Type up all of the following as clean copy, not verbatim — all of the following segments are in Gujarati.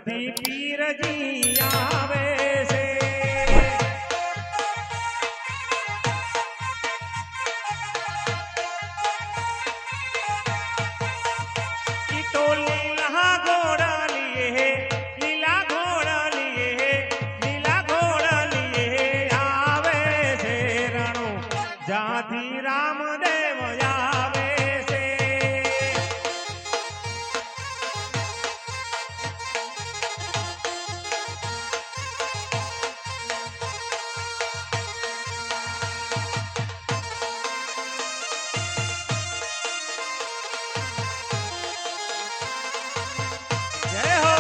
થી પીરજી આવે છે ઈ તો લીલા ઘોડા લીએ જાથી રામદેવ આવે છે જય હો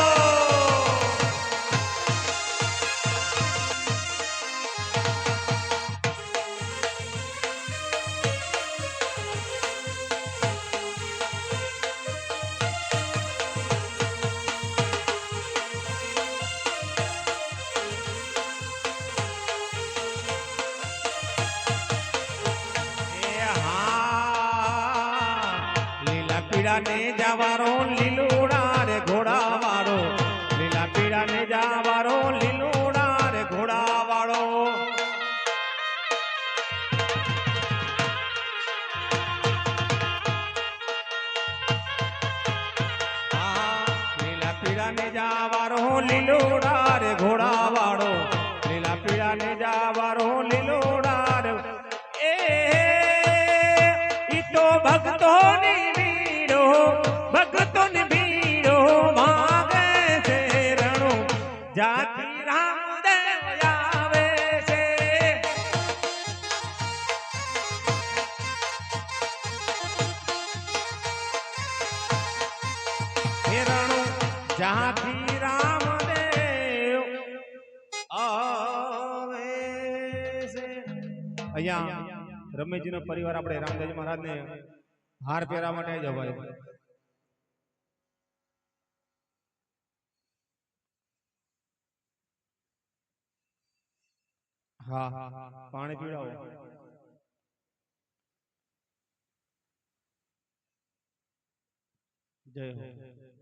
પીડા ને જાવારો લીલુડા રે ઘોડા વાળો લીલા પીડા ને જાવારો લીલુડા રે ઘોડા વાળો લીલા પીડા ને જાવારો લીલુડા રે ઘોડા વાળો લીલા પીડા ને જાવારો લીલુડા રે ઈ તો ભક્તોની ભક્તોની ભીડો માગે છે રણો જાથી રામદેવ આવે છે હે રણો જાથી રામદેવ આવે છે અહીંયા રમેશજીનો પરિવાર આપણે રામદેવજી મહારાજને હાર પહેરા માટે જવાય હા પાણી પીવડાવો જય હો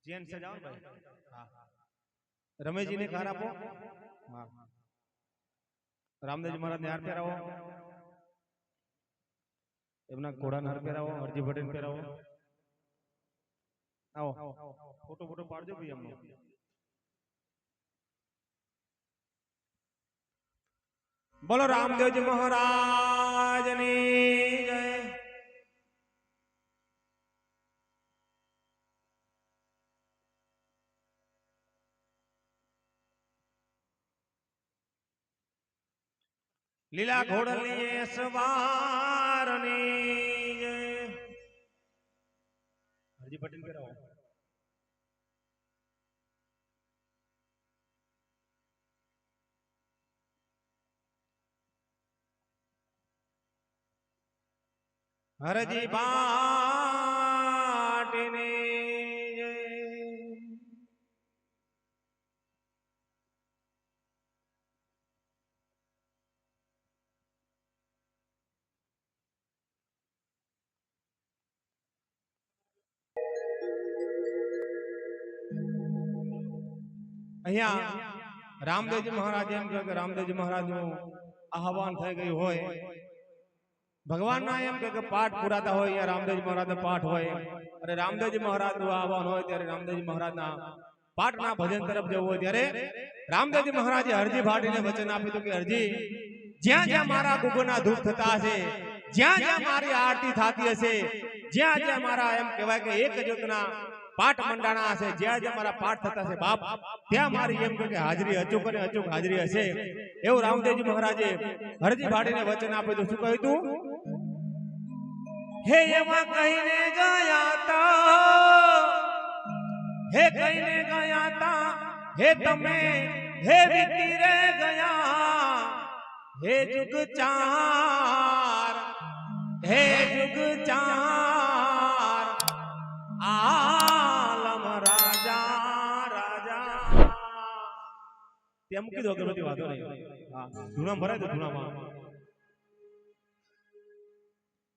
જેન સજાવો ભાઈ હા રમેશજી ને કાર આપો હા રામદેવજી મહારાજ ને હાર પહેરાવો એમના ઘોડાને હાર પહેરાવો હરજી ભટ્ટને પહેરાવો આવો ફોટો ફોટો પાડજો ભાઈ એમનો બોલો રામદેવજી મહારાજની જય લીલા ઘોડલીએ સવારની જય હરજી પટેલ કરાવો હરજી પાટની જય અહીંયા રામદેવજી મહારાજ એમ કહે કે રામદેવજી મહારાજ નું આહવાન થઈ ગયું હોય ભગવાન ના એમ કે પાઠ પુરાતા હોય અહીંયા રામદેવજી મહારાજ નો પાઠ હોય અને રામદેવજી મહારાજ નું આહવાન હોય ત્યારે રામદેવજી મહારાજ ના પાઠ ના ભજન તરફ જવું હોય ત્યારે રામદેવજી મહારાજે હરજી ભાટીને વચન આપ્યું હતું કે હરજી જ્યાં જ્યાં મારા ગુગોના ધૂપ થતા હશે જ્યાં જ્યાં મારી આરતી થતી હશે જ્યાં જ્યાં મારા એમ કહેવાય કે એક જ્યોતના પાઠ મંડાણા હશે જ્યાં જ્યાં મારા પાઠ થતા છે બાપ ત્યાં મારી એમ કે હાજરી અચૂક અને અચૂક હાજરી હશે એવું રામદેવજી મહારાજે હરજી ભાટીને વચન આપ્યું હતું શું કહ્યું હતું હે એમાં કહીને ગયા તા હે કહીને ગયા તા હે તમે હે વીતી રે ગયા હે જુગ ચાર હે જુગ ચાર આલમ રાજા રાજા તેમ કીધું અગરબત્તી વાતો નહીં હા ધૂણા ભરાય તો ધૂણામાં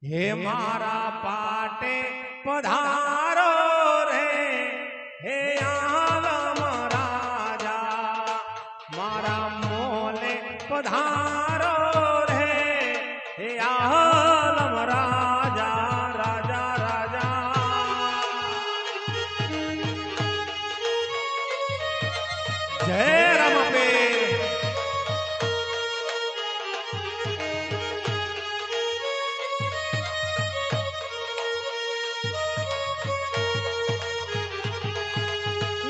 હે મારા પાટે પધારો રે હે આલમ રાજા મારા મોલે પધારો રે હે આલમ રાજા રાજા રાજા જય રામાપે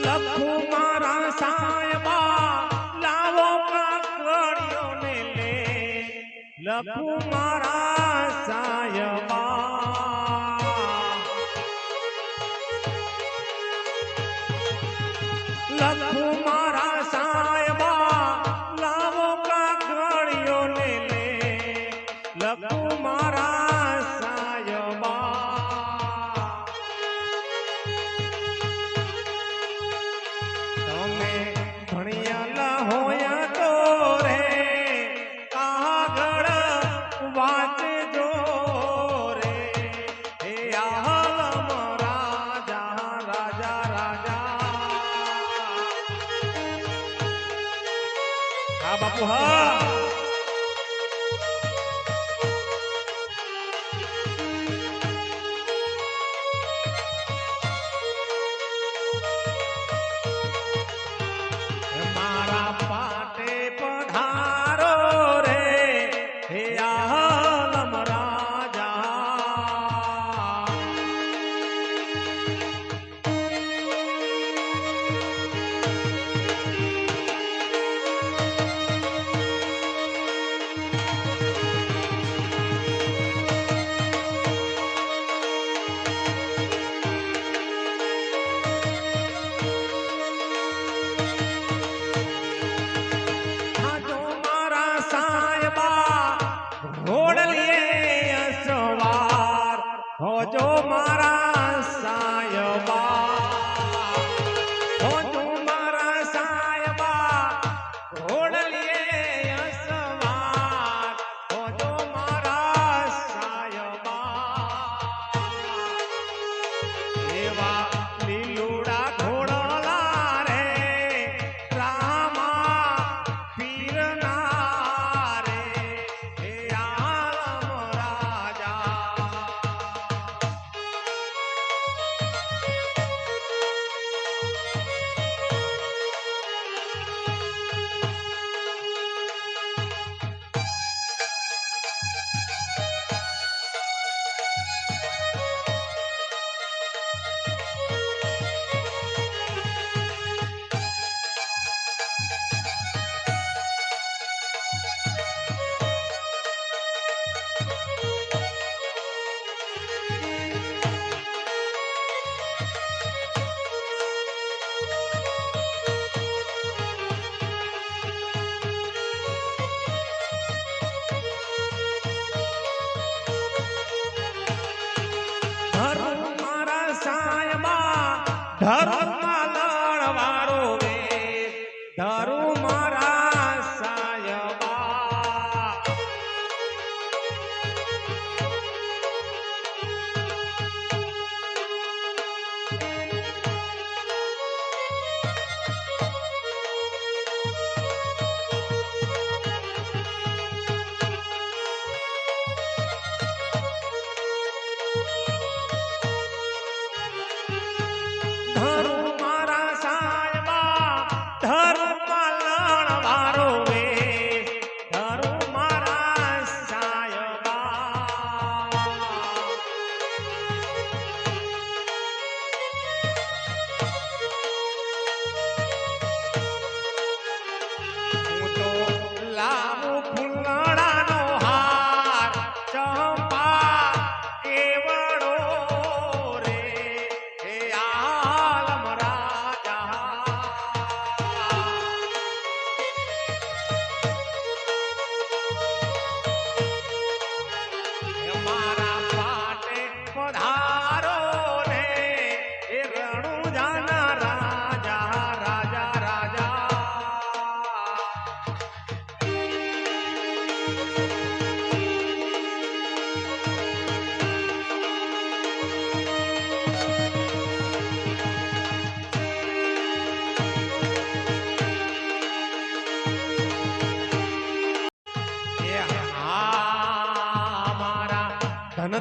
લખુ મારા સાયબા લાવો કાકડીઓ ને લે લખુ મારા સાયબા લખુ મારા સાયબા લાવો કાકડીઓ ને લે લખુ મારા સાયબા ભણિયાલા હોયા તો રે કાગળ વાંચજો રે હે આલમ રાજા રાજા રાજા હા બાપુ હા મારા પાટે પધારો રે હે આલમ રાજા ઘોડલીએ સવાર હોજો મારા સાયબા હોજો મારા સાયબા ઘોડલીએ સવાર હોજો મારા સાયબા એવા લીલુડા ઘોડલા રે રામા પીરના રે હે આલમ રાજા ધર્મ મારા સાયબા ધર્મમાં લડવાળો વેગ ધર્મ મારા સાયબા ધર્મ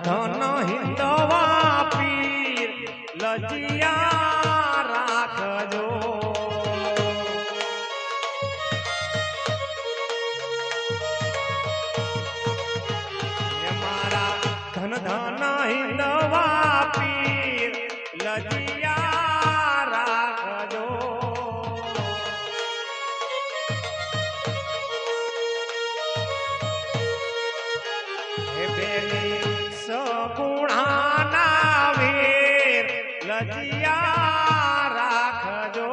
ધન હિંદવા પીર લજિયા રાખજો મારા ધન ધન હિંદવા પીર લજિયા રાખજો સગુણાના વીર લજિયા રાખજો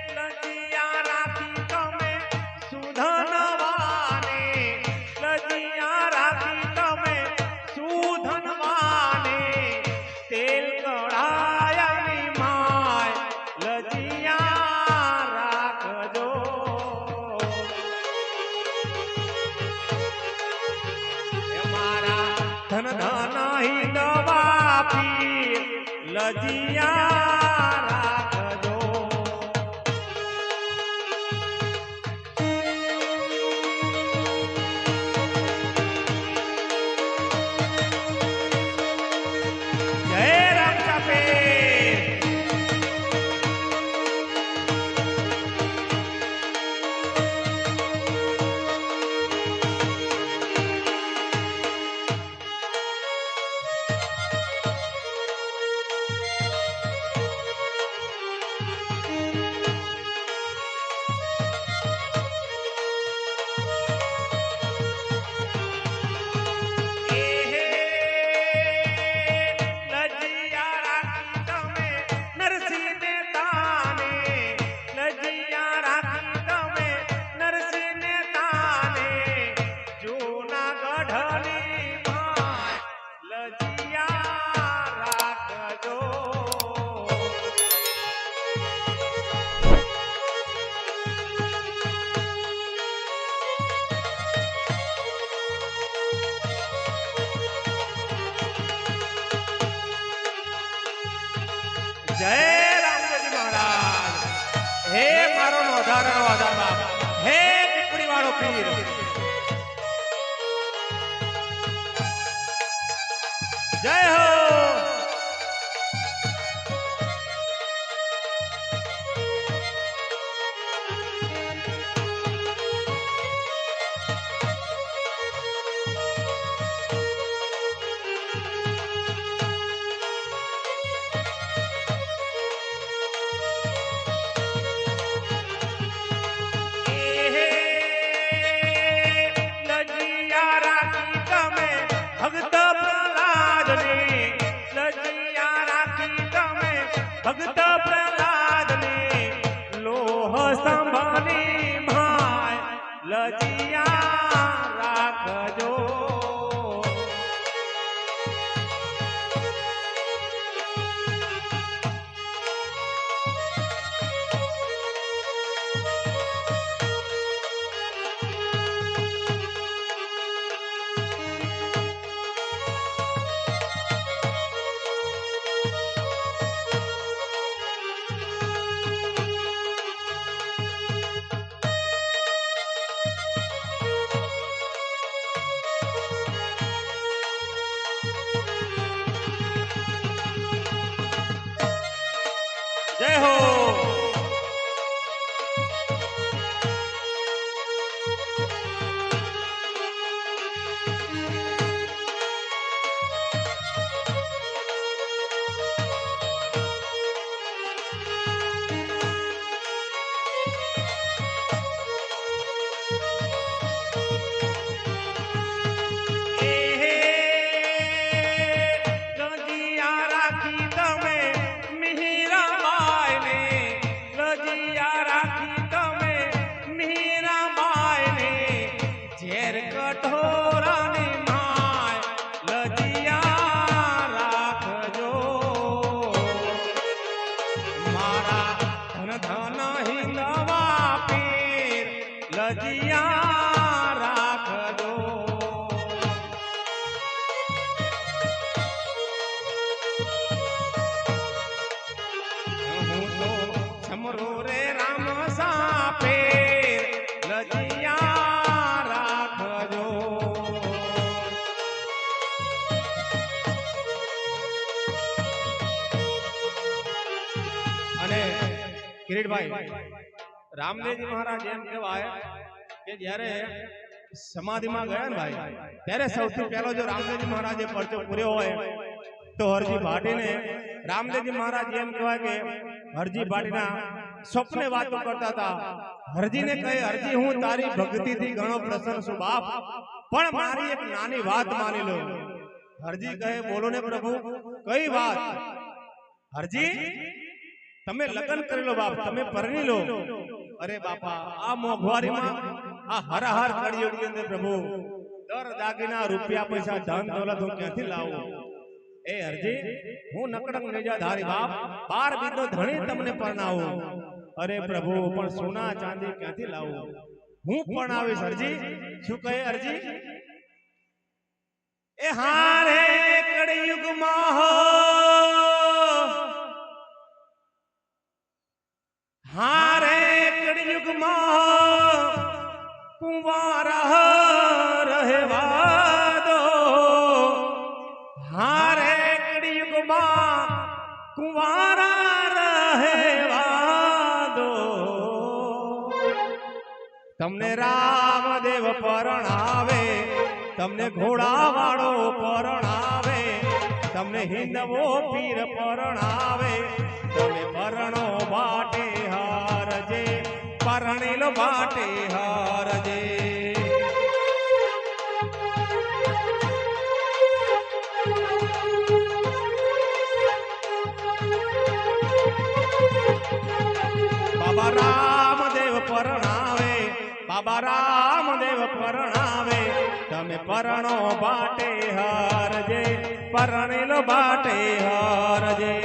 લજિયા રાખી તમે સુધનવાને લજિયા રાખી તમે સુધનવાને તેલ કઢાયાની માય લજિયા રાખજો મારા ધન ધન હિંદવા પીર લજિયા રાખજો જય રામ ચાપે જય રામદેવજી મહારાજ હે મારો નોધારનો આધાર બાપ હે પીપળી વાળો પીર જય હો ભગત પ્રહલાદ ને લોહ સંભાની માય લજિયા રાખજો જય હો કઠોરાની માય લજિયા રાખજો મારા ધન ધન હિંદવા પીર લજિયા રાખજો જેઠભાઈ રામદેવજી મહારાજ એમ કહેવાય કે જ્યારે સમાધિમાં ગયા ને ભાઈ ત્યારે સૌથી પહેલો જો રામદેવજી મહારાજે પરચો પૂર્યો હોય તો હરજી ભાટીને રામદેવજી મહારાજ એમ કહેવાય કે હરજી ભાટીના સ્વપ્ને વાતો કરતા હતા. હરજીને કહે, હરજી હું તારી ભક્તિથી ઘણો પ્રસન્ન છું બાપ, પણ મારી એક નાની વાત માની લો. હરજી કહે, બોલો ને પ્રભુ, કઈ વાત? હરજી, તમે લગ્ન કરી લો બાપ, તમે પરણી લો. અરે બાપા, આ મોંઘવારીમાં, આ હરાહર કળિયુગની અંદર પ્રભુ દર દાગીના રૂપિયા પૈસા ધન દોલત હું ક્યાંથી લાવું? એ હરજી, હું નકડંગ નેજાધારી બાપ, 12 બીજો ધણી તમને પરણાવું. અરે પ્રભુ, પણ સોના ચાંદી ક્યાંથી લાવું? હું પરણાવીશ. હરજી શું કહે? હરજી એ હારે કળિયુગમાં હારે કળિયુગમાં કુંવારા રહેવા દો. હારે કળિયુગમાં કુંવારા રહેવા દો. તમને રામદેવ પરણાવે, તમને ઘોડાવાળો પરણાવે, તમને હિંદવો પીર પરણાવે. તમે પરણો બાટે હારજે, પરણેલો બાટે હારજે. બાબા રામદેવ પરણાવે, બાબા રામદેવ પરણાવે. તમે પરણો બાટે હારજે, પરણેલો બાટે હારજે.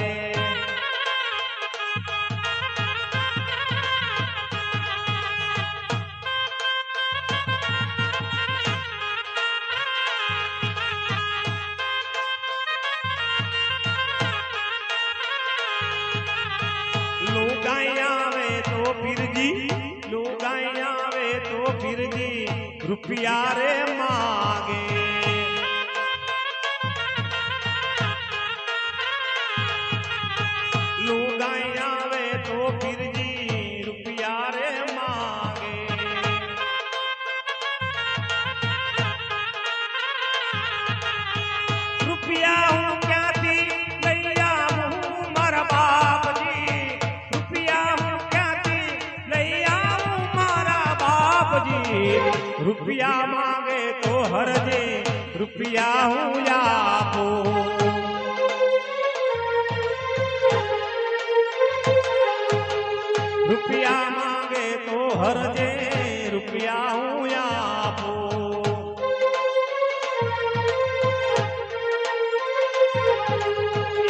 લુગાઈ આવે તો પીરજી, લુગાઈ આવે તો પીરજી રૂપિયા રે માગે. લુગાઈ આવે તો પીરજી રૂપિયા રે માગે. રૂપિયા હું ક્યાંથી લઈ આવું મારા બાપજી? રૂપિયા માંગે તો હરજે, રૂપિયા હું આપું. રૂપિયા માંગે તો હરજે, રૂપિયા હું આપું.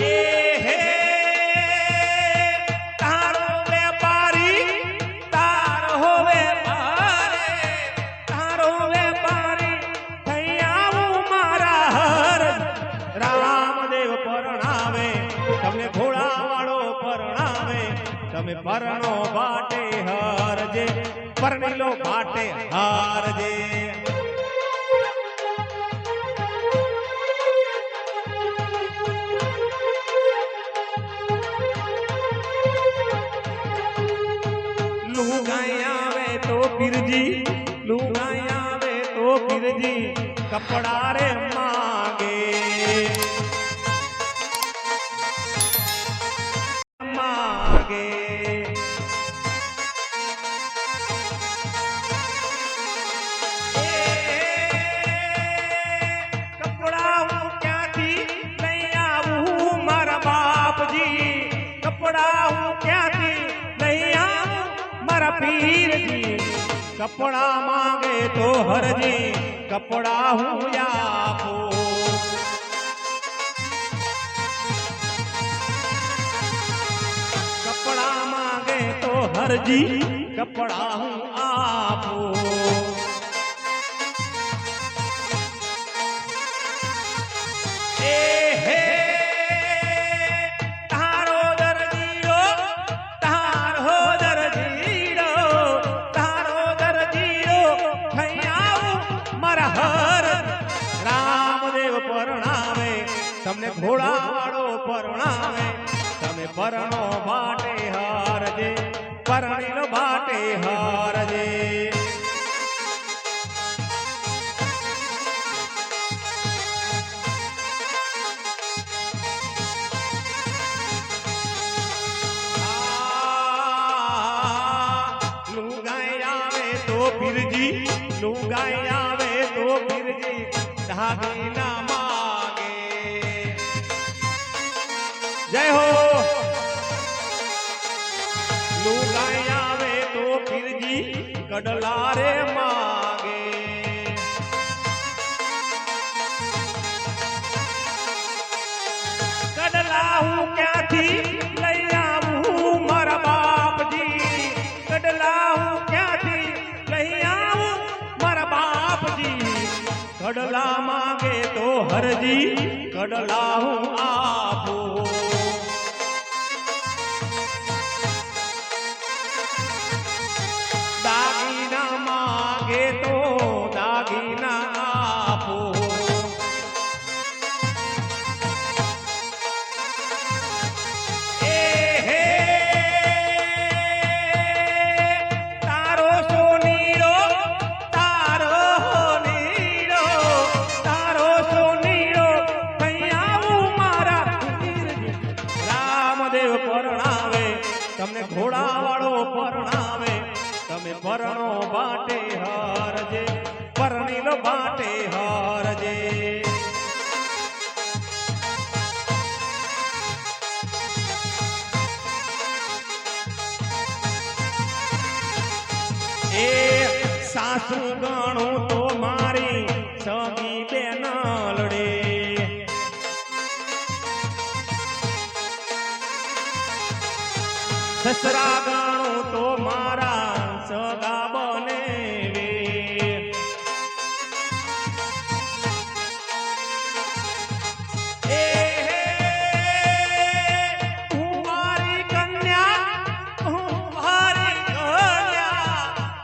એ હે તારો વેપારી, તારો વેપારી, તારો વેપારી થઈ આવું મારા હર. રામદેવ પરણાવે, તમને ઘોડાવાળો પરણાવે. તમે પરણો બાટે હારજે, પરણેલો બાટે હારજે. લુગાઈ આવે તો પીરજી, લુગાઈ આવે તો પીરજી કપડા રે માગે. માગે કપડા હું ક્યાંથી લઈ આવું મારા બાપજી? કપડા હું ક્યાંથી લઈ આવું મારા પીરજી? કપડા માંગે તો હરજી, કપડા હું આપું. કપડા માંગે તો હરજી, કપડા હું આપું. એ હે તારો દરજીડો, તારો દરજીડો, તારો દરજીડો થઈ આવું મારા હર. રામદેવ પરણાવે, તમને ઘોડાવાળો પરણાવે. તમે પરણો બાટે હારજે, પરણીલો બાટે હારજે फिरजी लुगाई आवे तो फिरजी धागी ना मांगे जय हो लुगाई आवे तो फिरजी कड़ला रे मांगे कड़ला हूँ क्या थी लई आऊं मारा बाप जी कड़ला हूँ क्या थी कड़ला मांगे तो हरजी कड़ला हूँ आपो दागीना मांगे तो दागीना आपो घोड़ावाड़ो परणावे तमे परણો बाटे हारजे परણીलो बाटे हारजे ए सासू गणो तो मारी सगी बेनालड़े ससरा गणो तो मारा सगा बने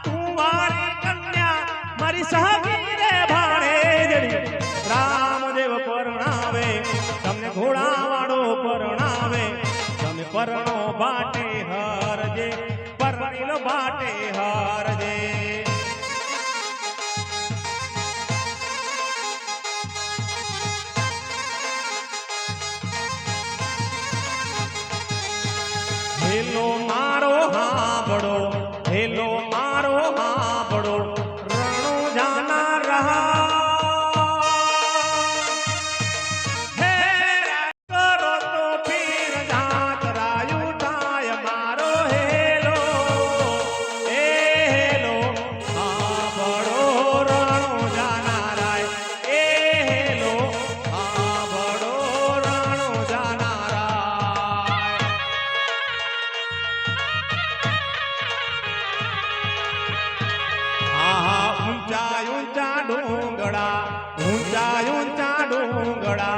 तुम्हारी कन्या मारी सगी रे भाड़े जड़ी रामदेव परणावे तमने घोड़ावाड़ो परणावे तमे परણો बाटे हारजे परણીलो बाटे हारजे हेलो मारो हांभळो हेलो मारो हांभळो रणो जाना रहा ऊंचा ऊंचा डोंगड़ा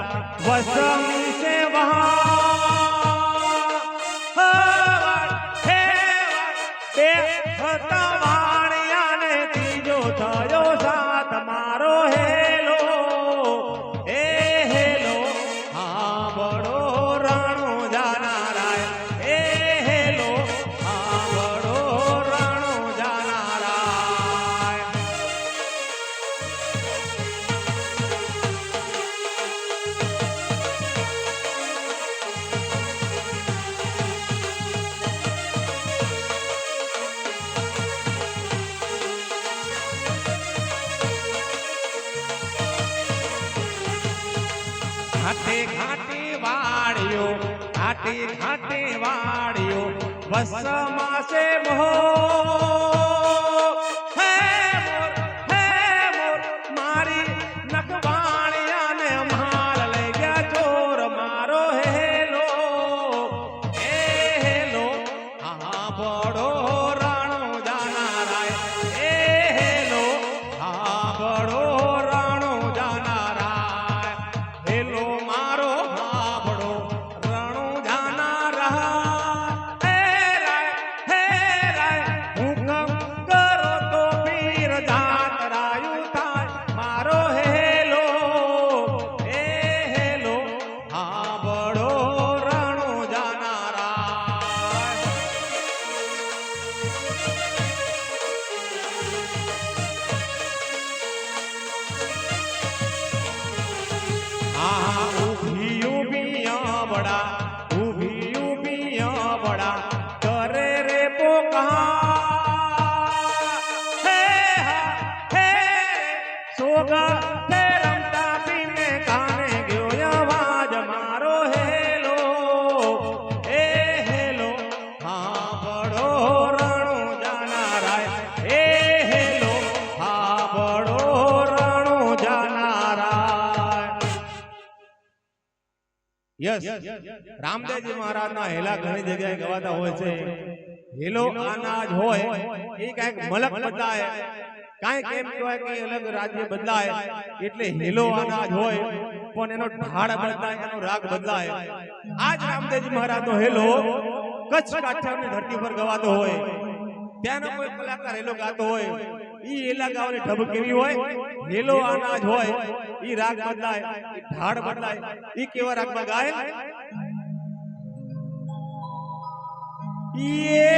वसमी से वाणिया ने तीजो थयो साथ मारो हेलो ए हेलो हाँ बड़ो राणो जाना राय ए हेलो हाँ बड़ो राणो जाना राय घाटे घाटे वाड़ियो घाटे घाटे वाड़ियो वसमा से मोह है मोर मारी नकवाणिया ने माल ले गया चोर मारो हेलो ए हेलो हाँ बड़ो राणो जाना राय ए हेलो हाँ बड़ो राणो जाना राय हेलो मारो हांभळो रणो जाना रहा हे राय हूँ યસ રામદેવજી મહારાજના હેલા ઘણી જગ્યાએ ગવાતા હોય છે. હેલો અનાજ હોય એ કઈક મલક બદલાય, કાંઈક એમ કહેવાય કે અલગ રાજ્ય બદલાય એટલે હેલો અનાજ હોય પણ એનો ઢાળ બદલાય, એનો રાગ બદલાય. આજ રામદેવજી મહારાજનો હેલો કચ્છ કાઠિયાવાડની ધરતી પર ગવાતો હોય, ત્યાંનો કોઈ કલાકાર હેલો ગાતો હોય, ઈ હેલા ગાવાની ઢબ કેવી હોય, હેલો અનાજ હોય, ઈ રાગ બદલાય, ઈ ઢાળ બદલાય, ઈ કેવા રાગમાં ગાય. ये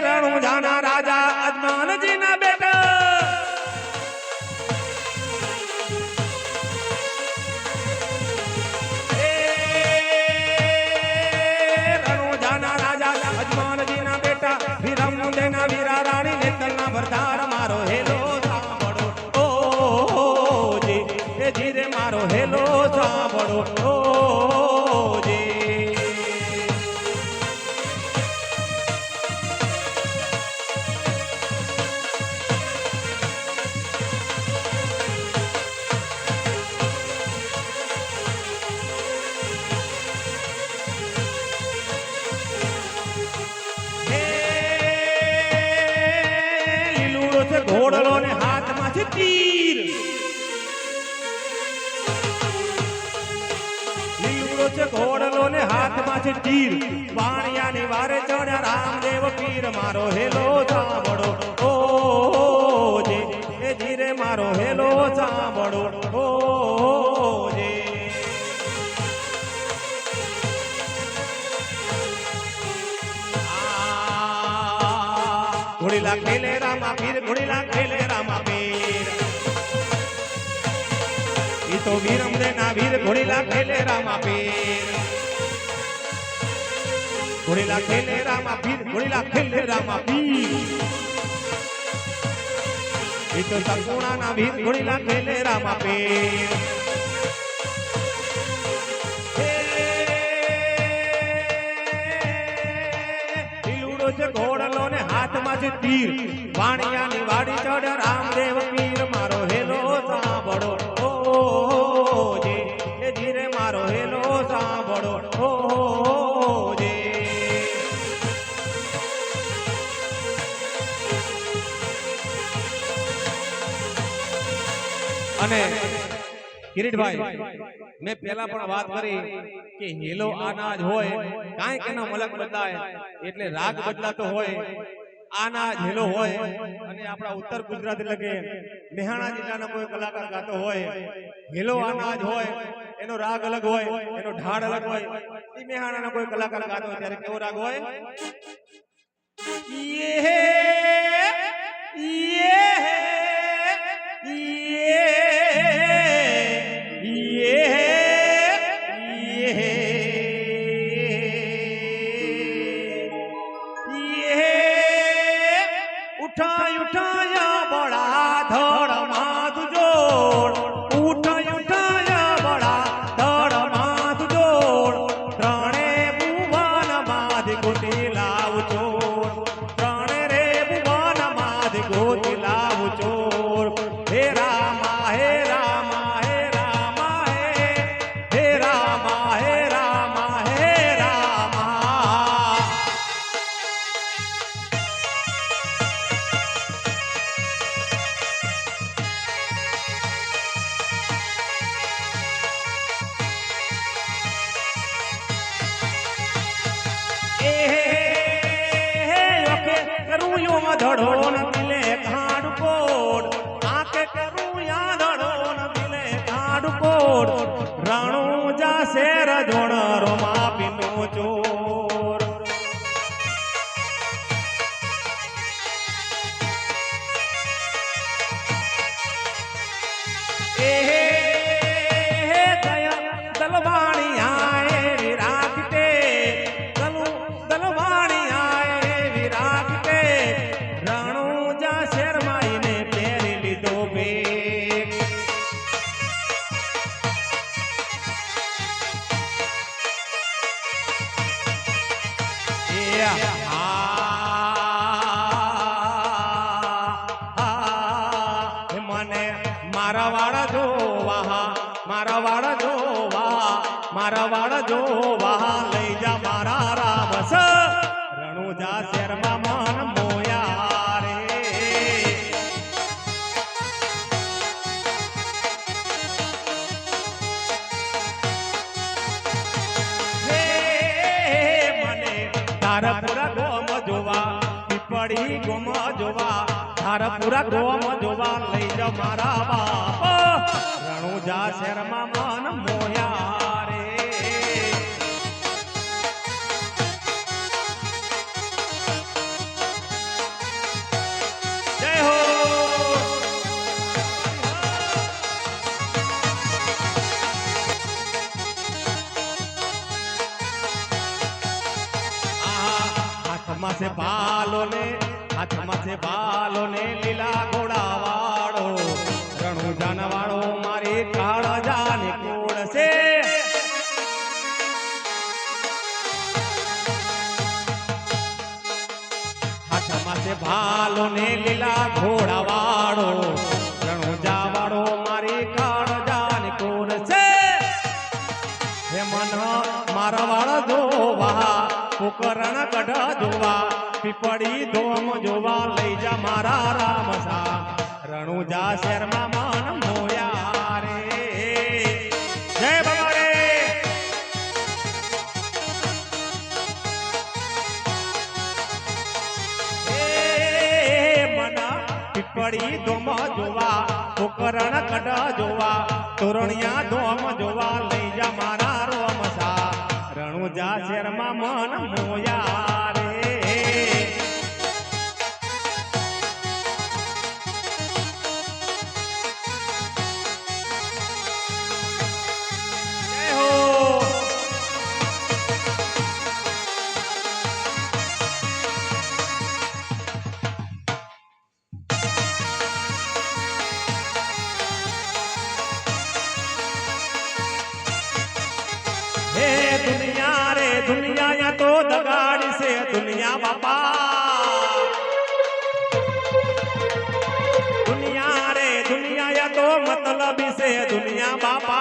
रणुजाना राजा अजमान जी ना बेटा रणुजाना राजा अजमान जी ना बेटा वीरम देना वीरा रानी नेतल ना भरदार मारो हेलो सांभळो ओ जी ए धीरे मारो हेलो सांभळो ओ जी. ઘોડલો ને હાથમાં છે તીર, લીલુડો છે ઘોડલો ને હાથમાં છે તીર, વાણિયાની વારે ચડ્યા રામદેવ પીર મારો હેલો સાંભળો ઓ જે એ ધીરે મારો હેલો સાંભળો ઓ જે. ઘોડીલા ખેલે રામા પીર, ઘોડીલા ખેલે રામા પીર, ઈ તો વીરમ દેના વીર, ઘોડીલા ખેલે રામા પીર, ઘોડીલા ખેલે રામા પીર, ઘોડીલા ખેલે રામા પીર, ઈ તો સંપૂર્ણા ના વીર, ઘોડીલા ખેલે રામા પીર. ઘોડલો ને હાથમાં છે તીર, વાણિયાની વાડી ચડ્યા રામદેવ પીર મારો હેલો સાંભળો ઓ જે એ ધીરે મારો હેલો સાંભળો ઓ જે. અને કિરીટભાઈ મેં પેલા પણ વાત કરી કે હેલો અનાજ હોય કાંઈક એનો મલક બદલાય એટલે રાગ બદલાતો હોય. અનાજ હેલો હોય અને આપણા ઉત્તર ગુજરાત એટલે કે મહેસાણા જિલ્લાનો કોઈ કલાકાર ગાતો હોય, હેલો અનાજ હોય એનો રાગ અલગ હોય, એનો ઢાળ અલગ હોય. એ મહેસાણાનો કોઈ કલાકાર ગાતો હોય ત્યારે કેવો રાગ હોય? उठाई उठाया बड़ा धड़ माथ जोड़, उठाई उठाया बड़ा धड़ माथ जोड़, त्रणे भुवन माध गोती लाव चोर, त्रणे रे भुवन माध गोती लाव चोर. हे रामा हे रामा हे रामा हे रामा हे रामा हे रामा. करूं यो धड़ो न मिले खाड़ कोड, आके करूं या धड़ो न मिले खाड़ कोड, राणू जा शेर जोड़ रोमा पिनो चोर. दया दलवाणी आए विरागते, दलवाणी आए विरागते, राणू जा शर्माई ने पेरी लीधो बेग. મને મારા વાળા જોવા, મારા વાળા જોવા, મારા વાળ જોવા લઈ જા મારા રામસ રણુજા શેરમાં મન મોયા રે મને તારા પૂરા ગોમ જોવા પીપળી ગોમ જોવા તારા પૂરા ગોમ જોવા લઈ જા મારા બાપ રણુજા શેરમાં મન મોયા રે જય હો હાથમાં છે બાલો ને લીલા ઘોડા વાળો રણુજાન વાળો મારી કાળજાની કુળ છે હાથમાં છે ભાલો ને લીલા ઘોડા વાળો રણુજા વાળો મારી કાળજાની કુળ છે હે મન મારા વાળ જોવા કુકરણ ગઢ જોવા પીપળી ધોમ જોવા લઈ જા મારા રામસા રણુજા શેરમાં મન મોયા રે જય બાબા રે મન પીપળી ધોમ જોવા કુકરણ ગઢ જોવા તોરણિયા ધોમ જોવા લઈ જા મારા રોમસા રણુજા શેરમાં મન મોયા રે જય હો दुनिया या तो दगाड़ी से दुनिया बापा दुनिया या तो मतलब से दुनिया बापा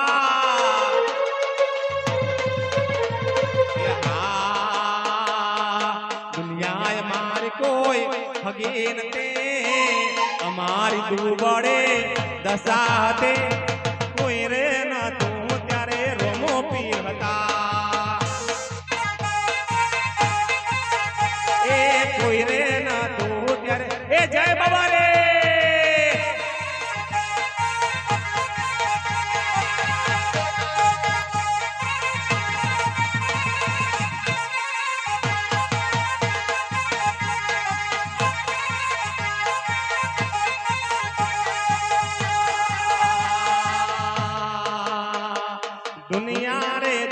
दुनिया हमारी कोई हगीन ते हमारी दुबड़े दसाते कोई रे न तू त्यारे रोमो पीर बता कोई रे ना तू त्यारे ए जय बाबा रे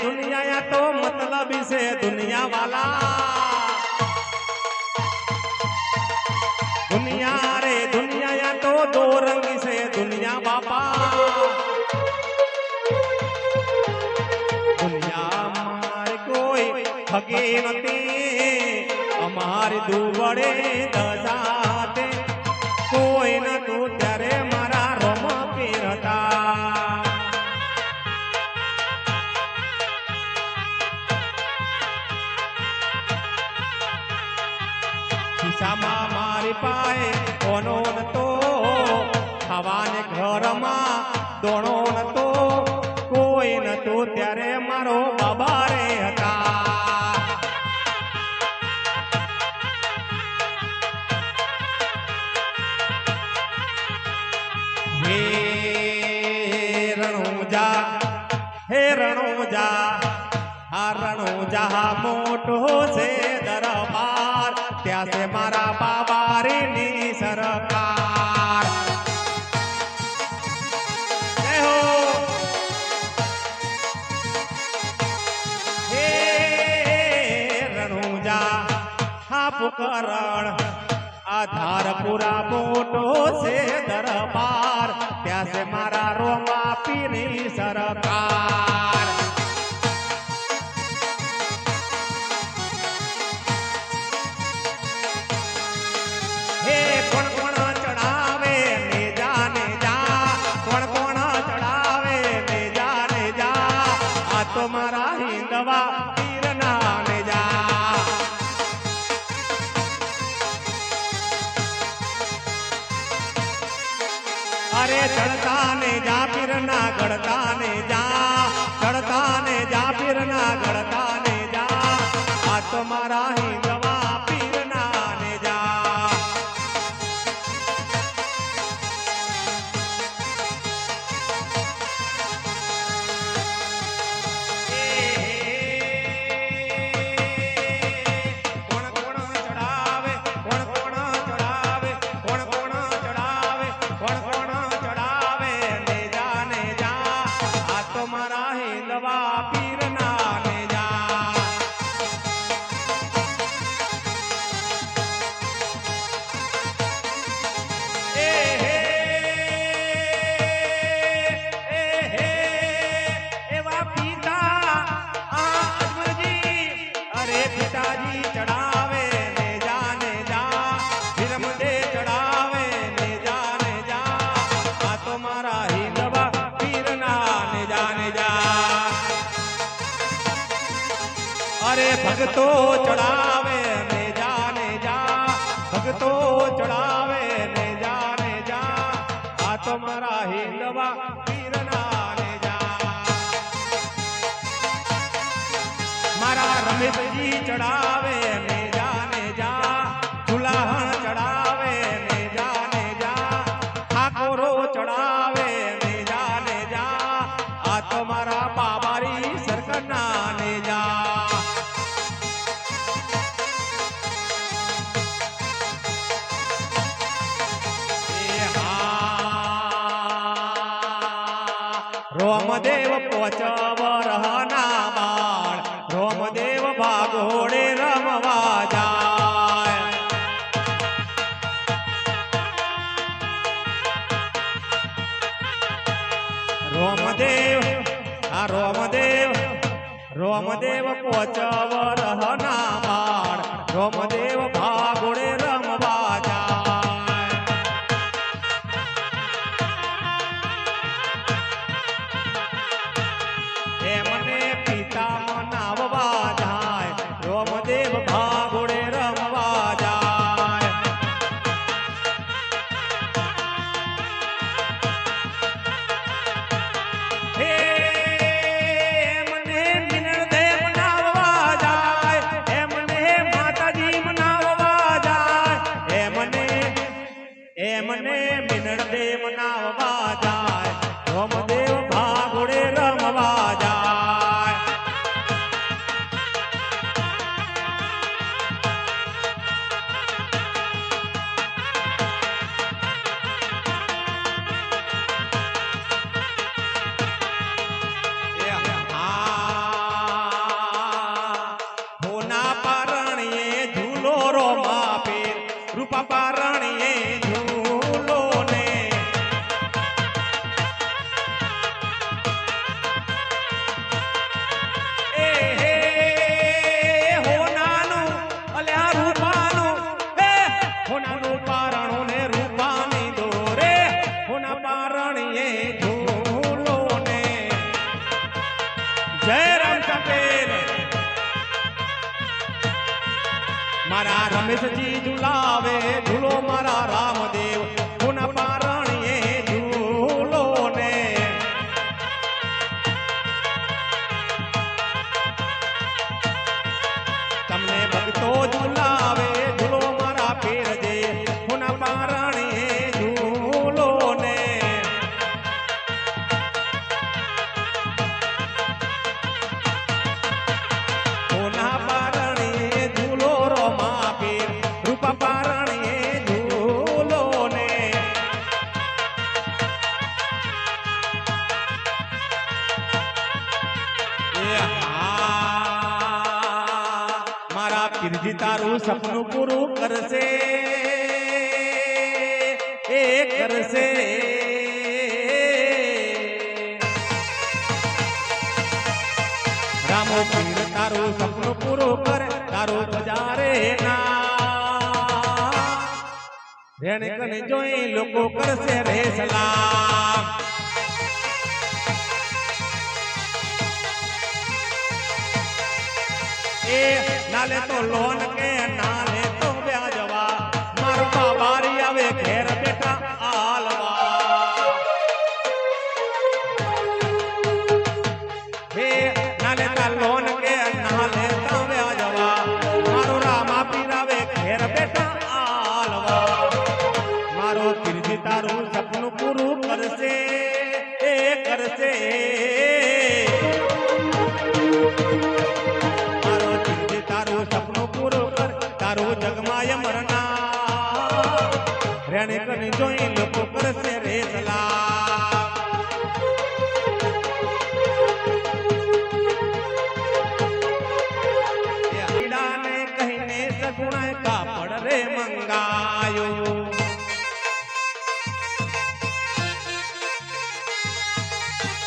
दुनिया या तो मतलब से दुनिया वाला दुनिया या तो दो रंग से दुनिया बापा दुनिया हमारे कोई हगे नती हमारे दुबड़े दजाते कोई न तू तेरे मारा रोम पीरता खिस्सामा मारी पाए कोनो न तो खावाने घर में दोणो न तो कोई न तो त्यारे मारो बाबा रे हता हे रणुजा मोटो से दरबार त्या से मारा बाबारी नी सरकार जय हो हे रणुजा हा पुकरण आधार पूरा मोटो से दरबार त्या से मारा रोमा पीरी सरकार हे कोण कोण चढ़ावे ने जा कोण कोण चढ़ावे ने जा आ तो તો મારા હિંદવા પીરના ને જા અરે ચડતા ને જા પીરના ગળતા ને જા ચડતા ને જા પીરના ગળતા ને જા આ તો મારા હિંદવા પીરના ને જા अरे भगतो चढ़ावे ने जा भगतो चढ़ावे ने जा आ तो मारा हिंदवा पीरना ने जा मारा रमेश जी चढ़ावे ने जा दुल्हन चढ़ावे ने जा ठाकोरो चढ़ावे ने जा आ तो मारा बाबारी सरकना ने जा रोमदेव पोचवरहना बाळ रोमदेव भागोडे रमवा जाय रोमदेव पोचवरहना बाळ रोमदेव भागोडे रमवा जाय रोमदेव भागोड़े रमवा जाय हे मने मिनर दे मनाववा जाय हे मने माताजी मनाववा जाय हे मने मिनर दे मनाववा जाय रोमदेव भागोड़े रमवा जाय रूपा पारणिये झूलो ने ए हो नानु अल्या रूपानु हो नानु पारणो ने रूपानी दोरे हो ना पारणिये झूलो ने जय राम कपेल मारा रमेश जी झूलावे झूलो मारा रामदेव पुन पारणिये झूलो ने तमने भगतो झूलावे झूलो मारा पीर जे पुन पारणिये झूलो ने पुना पारणिये झूलो रोमा रूपा पारणिये झूलो ने मारा पीरजी तारू सपनु पूरू करसे करसे रामो पीर तारू सपनु पूरू कर तारू बजारे ना रेण कने जोई लोको करसे रे सलाम એ ના લે તો લોન કે ના લે તો વ્યાજવા મારો બાબારી આવે ઘેર બેઠા આલવા હે ના લેતા લોન કે ના લેતા વ્યાજવા મારો રામા પીરાવે ઘેર બેઠા આલવા મારો કીર્તિ તારું સપનું પૂરું કરશે એ કરશે મારો કીર્તિ તારું સપનું પૂરું કર તારું જગમાય મરના રેણે કને જોઈ લોકો કરશે રે સલામ ઈડાને કહીને સગુણાય કાપડ રે મંગાયો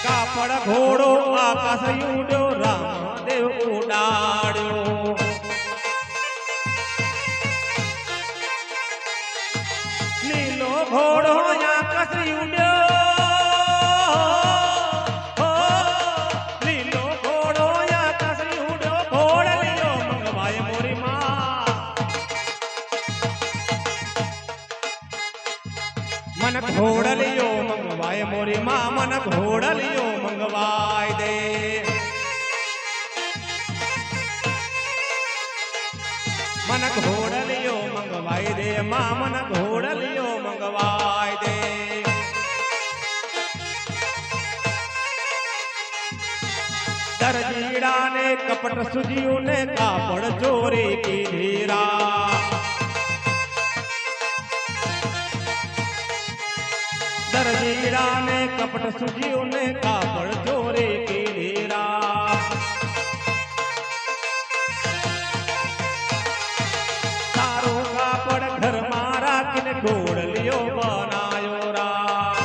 કાપડ ઘોડો આકાશ ઉડ્યો રામદેવ ઉડાડ્યો લીલો ઘોડો આકાશ ઉડ્યો લીલો ઘોડો આકાશ ઉડ્યો ઘોડલિયો મંગવાય મોરી માં મન ઘોડલિયો મંગવાય મોરી માં મન ઘોડલિયો મંગવાય દે મન ઘોડલિયો મંગવાય દે માં મન ઘોડલિયો મંગવાય દે દરજીડાને કપટ સુજીયું ને કાપડ ચોરી કીધીરા દરજીડાને કપટ સુજીયું ને કાપડ ચોરી કીધીરા તારું કાપડ ઘરમાં રાખીને ઘોડલિયો બનાયો રા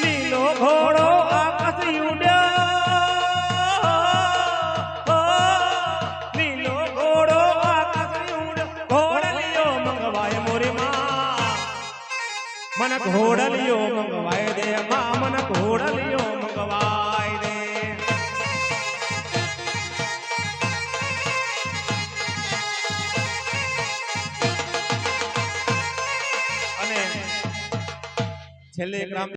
લીલો ઘોડો આકાશ ઉડ્યો લીલો ઘોડો આકાશ ઉડ્યો ઘોડલિયો મંગવાય મોરી માં મન ઘોડલિયો મંગવાય દે માં મન ઘોડલિયો મંગવાય દે અને છેલ્લે એક રામ